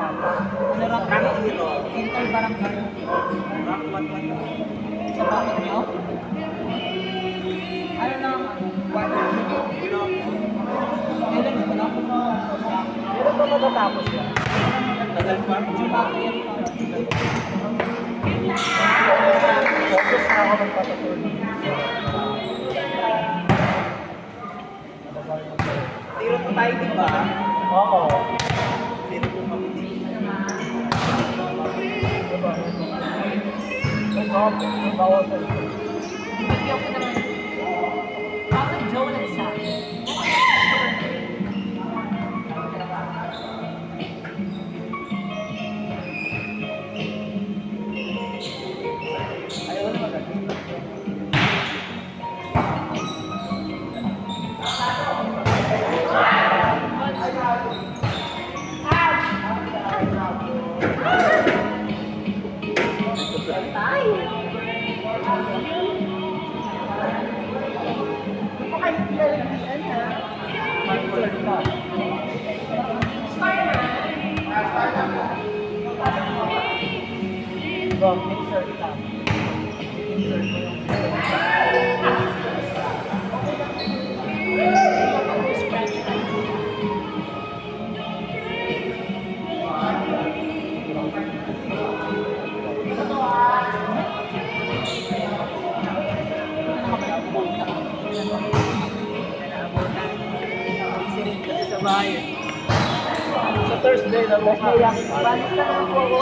Sarap Rank dito. Interbarangay. Rank 1. Sa bakit nyo? Ano lang, water. Kailan ko lang? Meron ba matatapos yan? Tagal pa. July. Focus na ako magpapatuloy. Zero to tayo, di ba? Oo. Zero to mabili. Bawal ko. Bigyan ko naman. Bakit Joe na isa? Ayaw na maganda. Sa bahay. Sa Thursday na mo. Balis na naman po ako.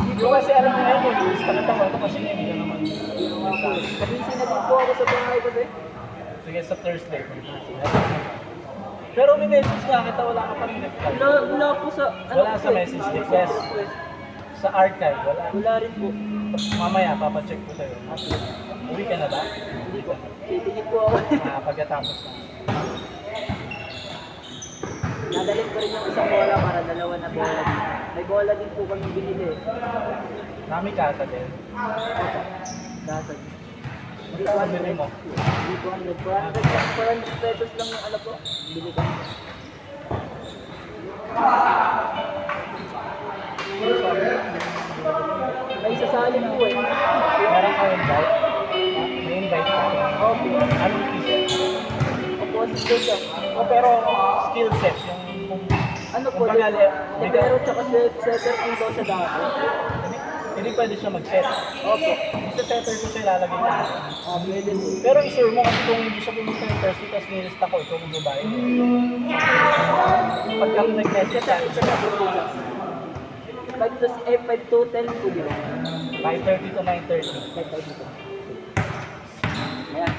Hindi ko kasi alam na yun. Gusto ka tawa ito kasi hindi ka naman. Kabisi na din po ako sa bahay kasi. Sige, sa Thursday. Pero may message nga kita, wala ka pa rin reply. Wala po sa... Wala sa message request. Sa archive, wala. Wala rin po. Mamaya, papacheck ko sa'yo. Uwi ka na ba? Hindi po. Titigit po ako. Pagkatapos na. Nadalhin ko rin yung isang bola para dalawa na bola. May bola din po kami binili. Nami kasa din. Dasag. Hindi ko bili mo. Hindi 400 pesos lang yung ano po. Bili ka. May sasalin po eh. Meron ka invite? May invite ka? Okay. Anong t-shirt? Opposite doon siya. Pero skill set, yung Ano po, kumbaga, libero tsaka setter po daw sa dati. hindi pwede siya mag-set. Opo. Sa setter ko siya ilalagay na. Pwede po. Pero i-sure mo kasi kung hindi siya pumunta yung Thursday, tapos nilist ako, ikaw magbabayad. Pagka nag-message siya, Isa na po po siya. 5 to 10 po yun. 5:30 to 9:30. 5 to 10. Ayan.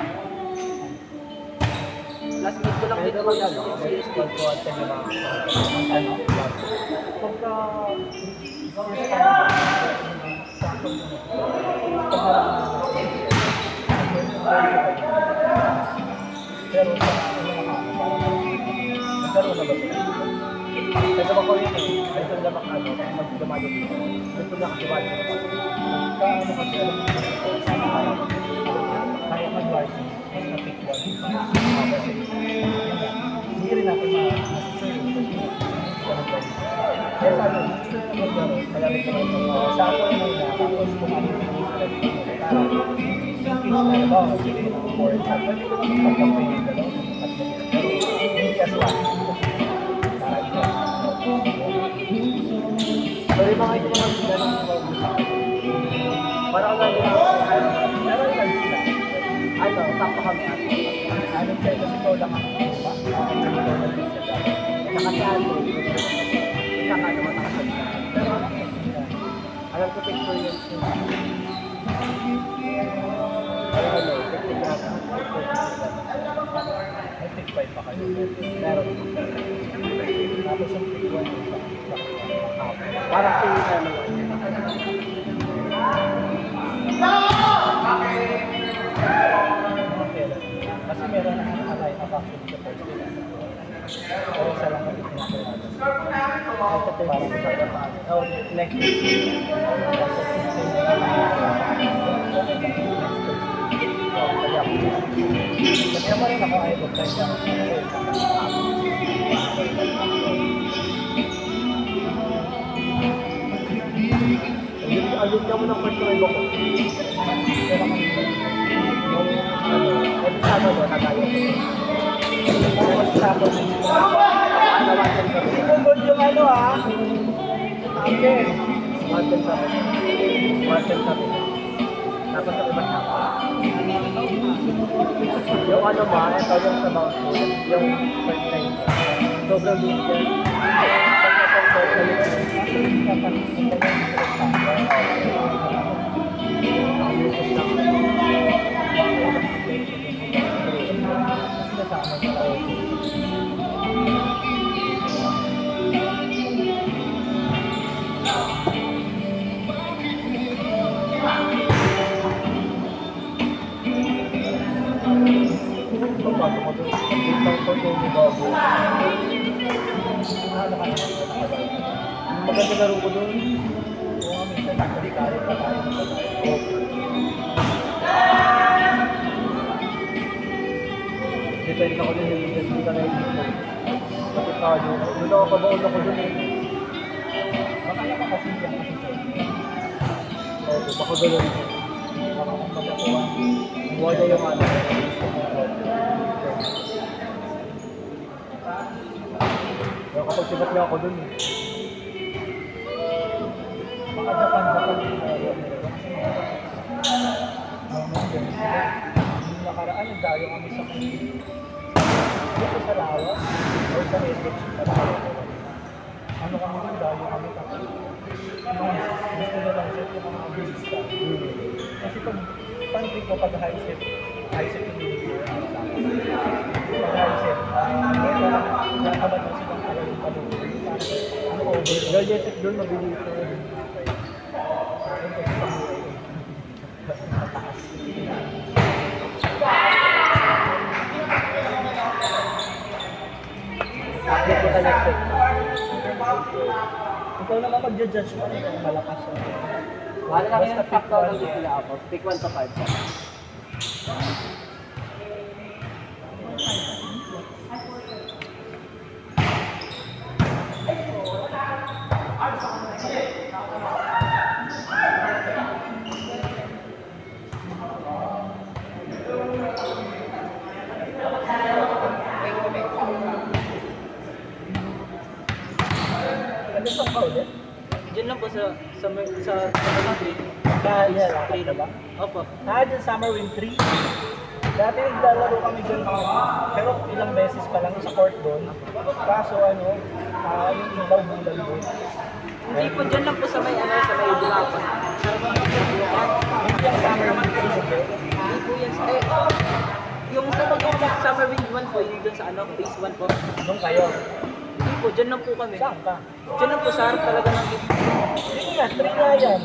Last week ko lang din po yung CST. Pagkuwante nyo lang. Ano? Pagka... Pero sa nagkaroon na ba sila? Kasi ba ko yun eh, ay sa lamak ano, magdamado dito. Dito na kasi wala. Kaano kasi alam mo, kaya mag-writing, mas na-pick one. Kasi, hindi rin natin ma-sure yung kaya sabi, gusto nyo maglaro, kaya rin naman sa ako yung muna, tapos kung ano yung pinag dito, parang yung kids na ba, sige, for example, pwede ko naman mag-campaign yung gano'n, at pero hindi as lang. Para ito. Pero yung mga ito naman gano'n yung mag-usap. Parang lang yung meron lang sila. Ano, tapos kami at ano siya, kasi ikaw lang ang ba? Nakasaan mo, saka naman ang salita. Pero alam ko experience yun. Pero ano, technique yata. May pick 5 pa kayo. Meron. Tapos yung pick 1 yung para sa ano. Kasi meron ang alay na vacuum sa first day. Pero isa lang ang itinatawag. Parang sa dapat. Oh, next week. Kasi ako rin ako ay doctor siya. Pag-alit ka mo ng first na iba ko. Pero kami, yung ano, every Sabado, natayo ko. Every Sabado, natawasan kami. Bumod yung ano Akin. Martin kami. Martin kami. Tapos sa iba siya. Yung ano ba, ito yung sa Mount Food, yung first time. Sobrang linger. Maganda laro ko doon. Oo, minsan nakali-kali pa tayo. Depende ako din, hindi ka na dito. Kapit ka doon. Doon ako kabaon ako doon eh. Makaya ka kasi yan kasi sir. Oo, bako doon. Baka kung pagkakuha. Wala yung ano. Kaya kapag sibat niya ako doon eh. Japan yung nakaraan, nagdayo kami sa dito sa Lawa o sa Reddit sa Lawa. Ano kami doon, dayo kami tapos gusto na lang set yung mga business kasi pag ko pag high set yung video pag high set nakabat na silang pala yung palutin ano over gadget doon mabilis update ko talaga. Ikaw naman mag-judge mo kung malakas siya. Wala na kayo ng factor ng bigla ako. Pick 1 to 5. Ano sa ulit? Diyan lang po sa green. Kaya lang, ba? Opo. Dyan Summer Wind 3. Dati naglalaro kami dyan, pero ilang beses pa lang sa court doon. Kaso yung ilaw bulan doon. Hindi po, dyan lang po sa may Dulapan. Hindi yung Summer Wind 3 hindi. Hindi po yan yung sa Summer Wind 1 po, yung dun sa phase 1 po. Doon kayo. Hindi po, dyan lang po kami. Saan ka? Dyan lang po sa harap talaga ng gate. Hindi nga, 3 nga yan.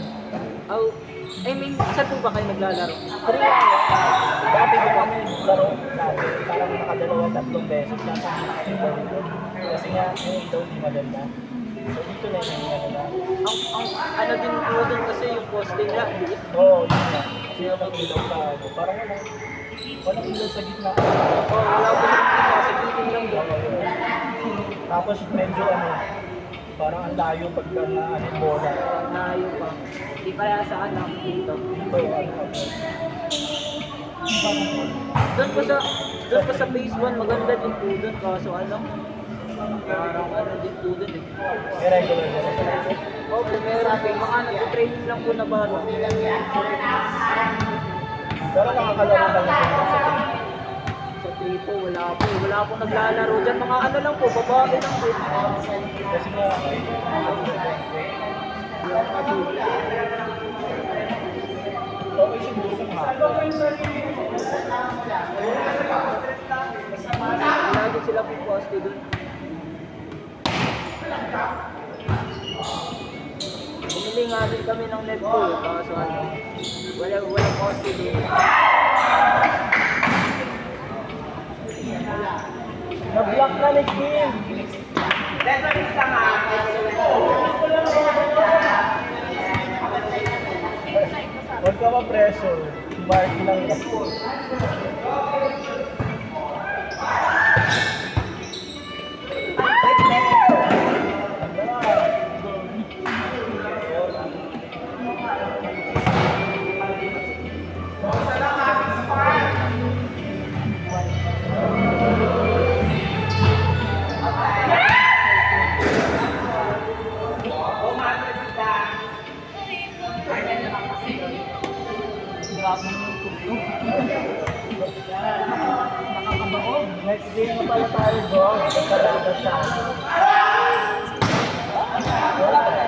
I mean, saan po ba kayo naglalaro? 3 nga yan. Dati doon kami laro natin. Parang nakadalawa-tatlong beses na sa ilaw doon. Kasi nga, yung ilaw di maganda. So dito na yung ano na. Ang ano din po doon kasi yung poste nila, liit. Oo, yun nga. Kasi yung ilaw sa ano. Parang walang ilaw sa gitna. Wala po sa gilid lang doon. Tapos medyo parang ang layo pagka na bola. Layo pa. Hindi kaya sa dito. Dito, Doon po sa phase 1, maganda din po doon. Kaso parang din po doon eh. may regular na. Opo, meron po. Mga nag-training lang po na baro. Pero nakakalaro ka na sa Sa 3 po, wala po. Wala po naglalaro dyan. Mga ano lang po, babae lang po. kasi nga, okay siguro kung hapon. Wala din sila po poste doon. Bumili nga din kami ng net po. Kaso wala poste doon. Na-block na ni Kim. Huwag ka ma-pressure. Mark lang yan. Nakakabaon. Next game na pala tayo, bro. Salamat sa Wala pa